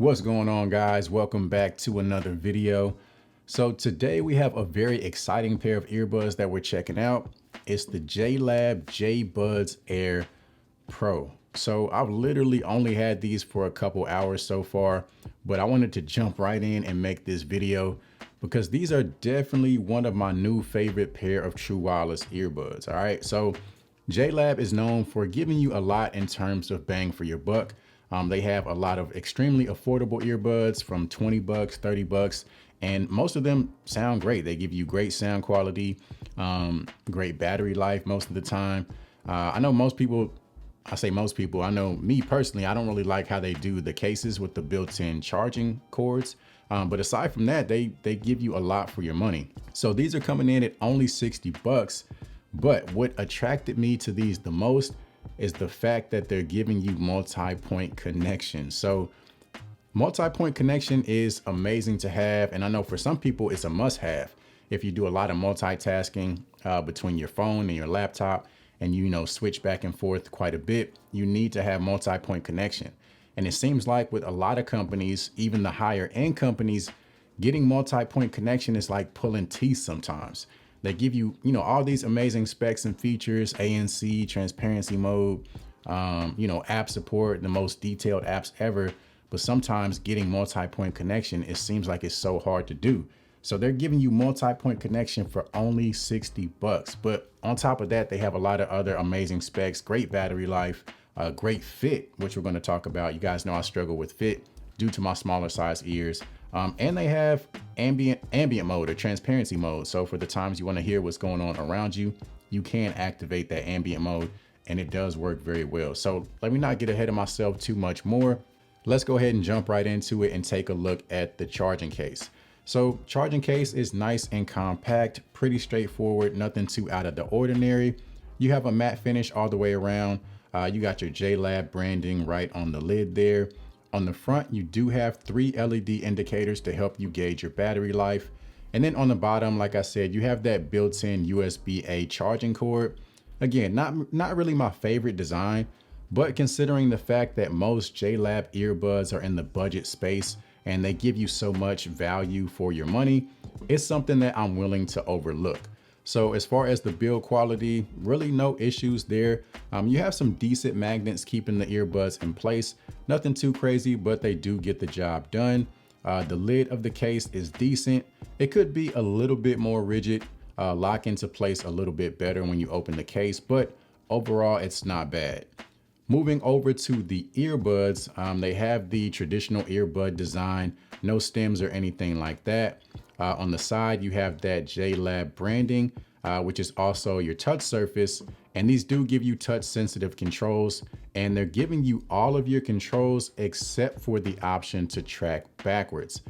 What's going on, guys? Welcome back to another video. So today we have a very exciting pair of earbuds that we're checking out. It's the JLAB JBUDS Air Pro. So I've literally only had these for a couple hours so far, but I wanted to jump right in and make this video because these are definitely one of my new favorite pair of true wireless earbuds. All right, so JLAB is known for giving you a lot in terms of bang for your buck. They have a lot of extremely affordable earbuds from 20 bucks, 30 bucks, and most of them sound great. They give you great sound quality, great battery life most of the time. I know most people, I say most people, I know me personally, I don't really like how they do the cases with the built-in charging cords. But aside from that, they give you a lot for your money. So these are coming in at only 60 bucks. But what attracted me to these the most is the fact that they're giving you multi-point connection. So multi-point connection is amazing to have. And I know for some people it's a must-have. If you do a lot of multitasking between your phone and your laptop and you switch back and forth quite a bit, you need to have multi-point connection. And it seems like with a lot of companies, even the higher end companies, getting multi-point connection is like pulling teeth sometimes. They give you, all these amazing specs and features, ANC, transparency mode, app support, the most detailed apps ever. But sometimes getting multi-point connection, it seems like it's so hard to do. So they're giving you multi-point connection for only 60 bucks. But on top of that, they have a lot of other amazing specs, great battery life, great fit, which we're going to talk about. You guys know I struggle with fit due to my smaller size ears. And they have ambient mode or transparency mode. So for the times you want to hear what's going on around you, you can activate that ambient mode and it does work very well. So let me not get ahead of myself too much more. Let's go ahead and jump right into it and take a look at the charging case. So charging case is nice and compact, pretty straightforward, nothing too out of the ordinary. You have a matte finish all the way around. You got your JLAB branding right on the lid there. On the front, you do have 3 LED indicators to help you gauge your battery life. And then on the bottom, like I said, you have that built-in USB-A charging cord. Again, not really my favorite design, but considering the fact that most JLAB earbuds are in the budget space and they give you so much value for your money, it's something that I'm willing to overlook. So as far as the build quality, really no issues there. You have some decent magnets keeping the earbuds in place. Nothing too crazy, but they do get the job done. The lid of the case is decent. It could be a little bit more rigid, lock into place a little bit better when you open the case, but overall it's not bad. Moving over to the earbuds, they have the traditional earbud design, no stems or anything like that. On the side, you have that JLAB branding, which is also your touch surface. And these do give you touch sensitive controls, and they're giving you all of your controls except for the option to track backwards.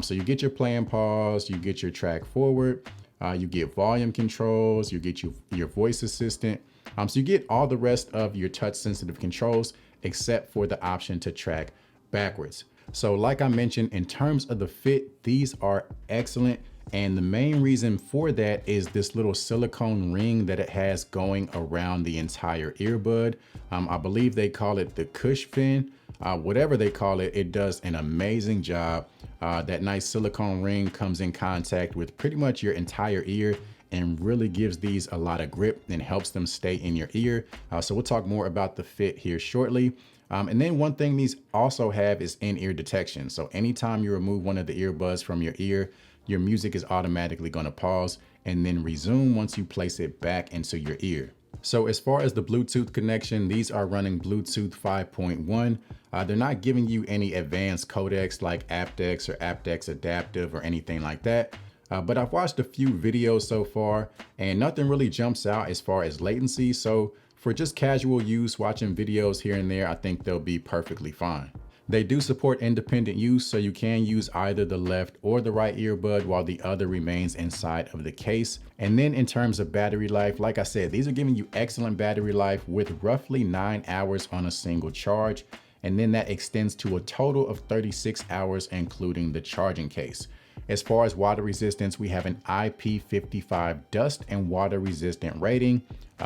So you get your play and pause, you get your track forward, you get volume controls, you get your voice assistant. So you get all the rest of your touch sensitive controls except for the option to track backwards. So like I mentioned, in terms of the fit, these are excellent. And the main reason for that is this little silicone ring that it has going around the entire earbud. I believe they call it the cush fin. Whatever they call it, it does an amazing job. That nice silicone ring comes in contact with pretty much your entire ear and really gives these a lot of grip and helps them stay in your ear. So we'll talk more about the fit here shortly. And then one thing these also have is in-ear detection. So anytime you remove one of the earbuds from your ear, your music is automatically going to pause and then resume once you place it back into your ear. So as far as the Bluetooth connection, these are running Bluetooth 5.1. They're not giving you any advanced codecs like aptX or aptX adaptive or anything like that. But I've watched a few videos so far and nothing really jumps out as far as latency. So for just casual use, watching videos here and there, I think they'll be perfectly fine. They do support independent use, so you can use either the left or the right earbud while the other remains inside of the case. And then in terms of battery life, like I said, these are giving you excellent battery life with roughly 9 hours on a single charge. And then that extends to a total of 36 hours, including the charging case. As far as water resistance, we have an IP55 dust and water resistant rating.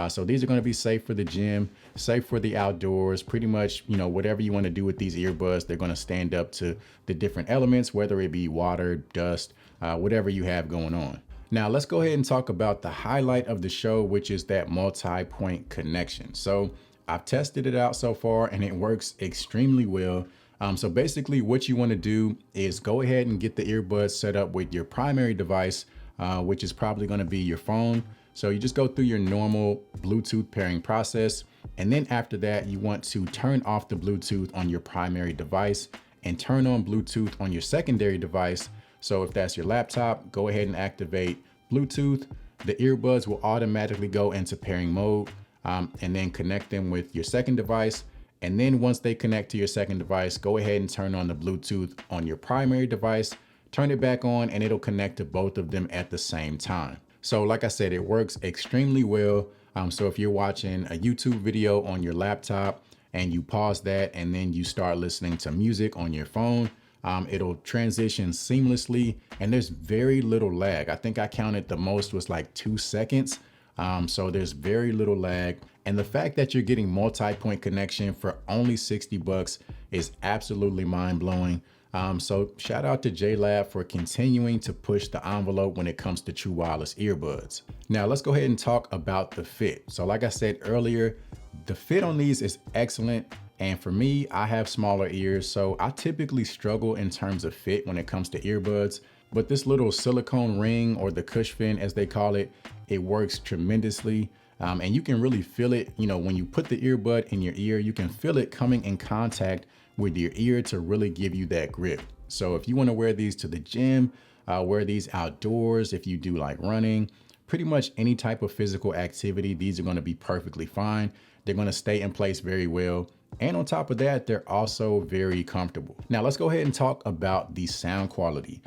So these are going to be safe for the gym, safe for the outdoors, pretty much, whatever you want to do with these earbuds, they're going to stand up to the different elements, whether it be water, dust, whatever you have going on. Now let's go ahead and talk about the highlight of the show, which is that multi-point connection. So I've tested it out so far and it works extremely well. So basically what you want to do is go ahead and get the earbuds set up with your primary device, which is probably going to be your phone. So you just go through your normal Bluetooth pairing process. And then after that, you want to turn off the Bluetooth on your primary device and turn on Bluetooth on your secondary device. So if that's your laptop, go ahead and activate Bluetooth. The earbuds will automatically go into pairing mode, and then connect them with your second device. And then once they connect to your second device, go ahead and turn on the Bluetooth on your primary device, turn it back on, and it'll connect to both of them at the same time. So like I said, it works extremely well. So if you're watching a YouTube video on your laptop and you pause that and then you start listening to music on your phone, it'll transition seamlessly and there's very little lag. I think I counted the most was like 2 seconds. So there's very little lag. And the fact that you're getting multi-point connection for only $60 is absolutely mind-blowing. So shout out to JLAB for continuing to push the envelope when it comes to true wireless earbuds. Now let's go ahead and talk about the fit. So like I said earlier, the fit on these is excellent. And for me, I have smaller ears, so I typically struggle in terms of fit when it comes to earbuds. But this little silicone ring, or the cush fin as they call it, it works tremendously. And you can really feel it, when you put the earbud in your ear, you can feel it coming in contact with your ear to really give you that grip. So if you want to wear these to the gym, wear these outdoors, if you do like running, pretty much any type of physical activity, these are going to be perfectly fine. They're going to stay in place very well. And on top of that, they're also very comfortable. Now let's go ahead and talk about the sound quality.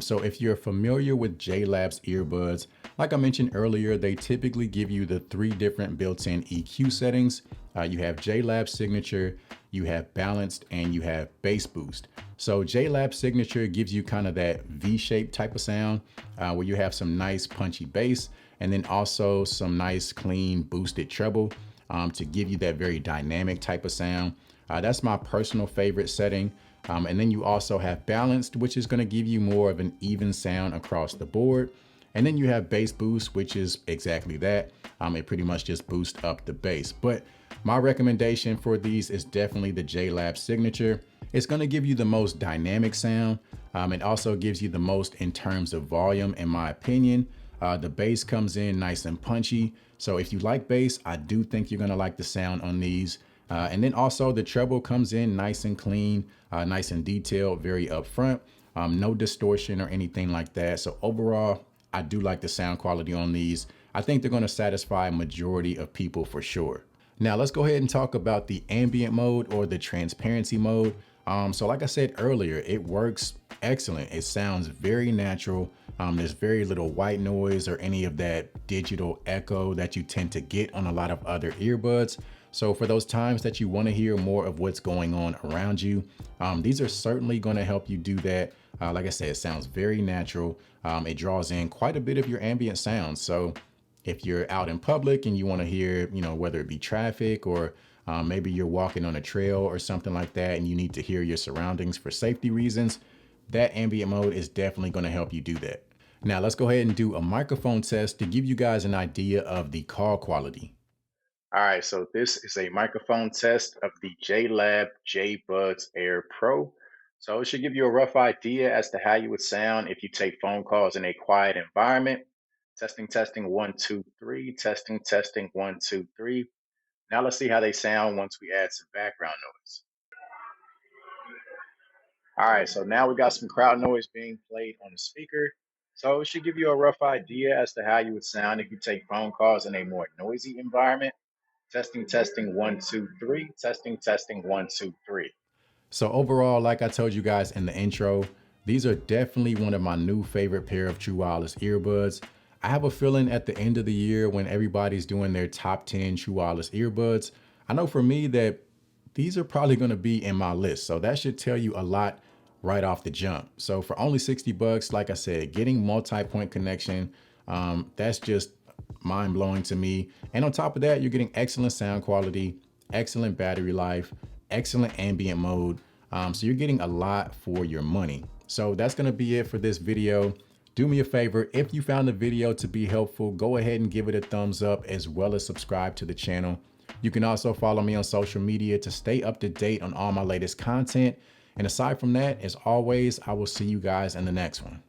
So if you're familiar with JLAB's earbuds, like I mentioned earlier, they typically give you the 3 different built-in EQ settings. You have JLAB Signature, you have Balanced, and you have Bass Boost. So JLAB Signature gives you kind of that V-shaped type of sound where you have some nice punchy bass and then also some nice clean boosted treble to give you that very dynamic type of sound. That's my personal favorite setting. And then you also have Balanced, which is going to give you more of an even sound across the board. And then you have Bass Boost, which is exactly that. It pretty much just boosts up the bass. But my recommendation for these is definitely the JLAB Signature. It's going to give you the most dynamic sound. It also gives you the most in terms of volume, in my opinion. The bass comes in nice and punchy. So if you like bass, I do think you're going to like the sound on these. And then also the treble comes in nice and clean, nice and detailed, very upfront. No distortion or anything like that. So overall, I do like the sound quality on these. I think they're going to satisfy a majority of people for sure. Now let's go ahead and talk about the ambient mode or the transparency mode. So like I said earlier, it works excellent. It sounds very natural. There's very little white noise or any of that digital echo that you tend to get on a lot of other earbuds. So for those times that you want to hear more of what's going on around you, these are certainly going to help you do that. Like I said, it sounds very natural. It draws in quite a bit of your ambient sounds. So if you're out in public and you want to hear, whether it be traffic or maybe you're walking on a trail or something like that, and you need to hear your surroundings for safety reasons, that ambient mode is definitely going to help you do that. Now let's go ahead and do a microphone test to give you guys an idea of the call quality. All right, so this is a microphone test of the JLAB JBUDS Air Pro. So it should give you a rough idea as to how you would sound if you take phone calls in a quiet environment. Testing, testing, 1, 2, 3. Testing, testing, 1, 2, 3. Now let's see how they sound once we add some background noise. All right, so now we got some crowd noise being played on the speaker. So it should give you a rough idea as to how you would sound if you take phone calls in a more noisy environment. Testing, testing, 1, 2, 3. Testing, testing, 1, 2, 3. So overall, like I told you guys in the intro, these are definitely one of my new favorite pair of true wireless earbuds. I have a feeling at the end of the year when everybody's doing their top 10 true wireless earbuds, I know for me that these are probably going to be in my list. So that should tell you a lot right off the jump. So for only 60 bucks, like I said, getting multi-point connection, that's just mind blowing to me. And on top of that, you're getting excellent sound quality, excellent battery life, excellent ambient mode. So you're getting a lot for your money. So that's gonna be it for this video. Do me a favor, if you found the video to be helpful, go ahead and give it a thumbs up as well as subscribe to the channel. You can also follow me on social media to stay up to date on all my latest content. And aside from that, as always, I will see you guys in the next one.